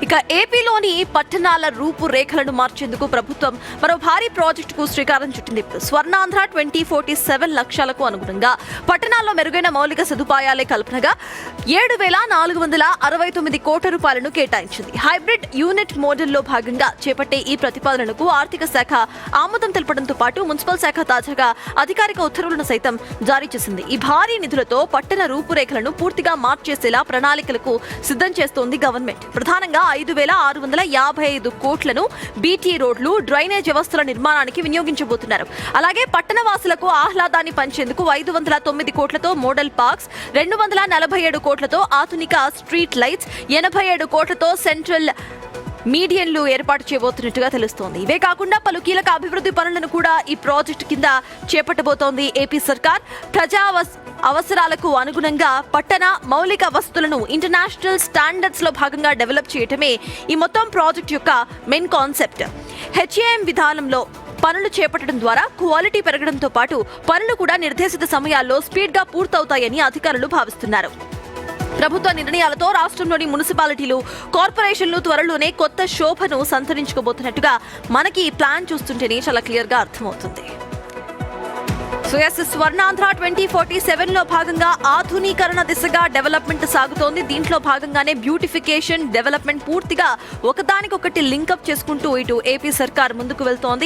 ఇక ఏపీలోని పట్టణాల రూపురేఖలను మార్చేందుకు ప్రభుత్వం మరో భారీ ప్రాజెక్టుకు శ్రీకారం చుట్టింది. స్వర్ణాంధ్ర 2047 లక్ష్యాలకు అనుగుణంగా పట్టణాల్లో మెరుగైన మౌలిక సదుపాయాలే కల్పనగా 7,469 కోట్ల రూపాయలను కేటాయించింది. హైబ్రిడ్ యూనిట్ మోడల్లో భాగంగా చేపట్టే ఈ ప్రతిపాదనకు ఆర్థిక శాఖ ఆమోదం తెలపడంతో పాటు మున్సిపల్ శాఖ తాజాగా అధికారిక ఉత్తర్వులను సైతం జారీ చేసింది. ఈ భారీ నిధులతో పట్టణ రూపురేఖలను పూర్తిగా మార్చేసేలా ప్రణాళికలకు సిద్ధం చేస్తోంది గవర్నమెంట్. ప్రధానంగా 5,655 కోట్లను బీటీ రోడ్లు, డ్రైనేజ్ వ్యవస్థల నిర్మాణానికి వినియోగించబోతున్నారు. అలాగే పట్టణ వాసులకు ఆహ్లాదాన్ని పంచేందుకు 509 కోట్లతో మోడల్ పార్క్స్, 247 కోట్లతో ఆధునిక స్ట్రీట్ లైట్స్, 87 కోట్లతో సెంట్రల్ మీడియన్లు ఏర్పాటు చేయబోతున్నట్టుగా తెలుస్తోంది. ఇవే కాకుండా పలు కీలక అభివృద్ధి పనులను కూడా ఈ ప్రాజెక్టు కింద చేపట్టబోతోంది ఏపీ సర్కార్. ప్రజా అవసరాలకు అనుగుణంగా పట్టణ మౌలిక వసతులను ఇంటర్నేషనల్ స్టాండర్డ్స్ లో భాగంగా డెవలప్ చేయటమే ఈ మొత్తం ప్రాజెక్ట్ యొక్క మెయిన్ కాన్సెప్ట్. హెచ్ఏఎం విధానంలో పనులు చేపట్టడం ద్వారా క్వాలిటీ పెరగడంతో పాటు పనులు కూడా నిర్దేశిత సమయాల్లో స్పీడ్ గా పూర్తవుతాయని అధికారులు భావిస్తున్నారు. ప్రభుత్వ నిర్ణయాలతో రాష్ట్రంలోని మున్సిపాలిటీలు, కార్పొరేషన్లు త్వరలోనే కొత్త శోభను సంతరించుకోబోతున్నట్టుగా మనకి ఈ ప్లాన్ చూస్తుంటేనే చాలా క్లియర్ గా అర్థమవుతుంది. స్వర్ణాంధ్ర 2047 లో భాగంగా ఆధునీకరణ దిశగా డెవలప్మెంట్ సాగుతోంది. దీంట్లో భాగంగానే బ్యూటిఫికేషన్, డెవలప్మెంట్ పూర్తిగా ఒకదానికొకటి లింకప్ చేసుకుంటూ ఇటు ఏపీ సర్కార్ ముందుకు వెళ్తోంది.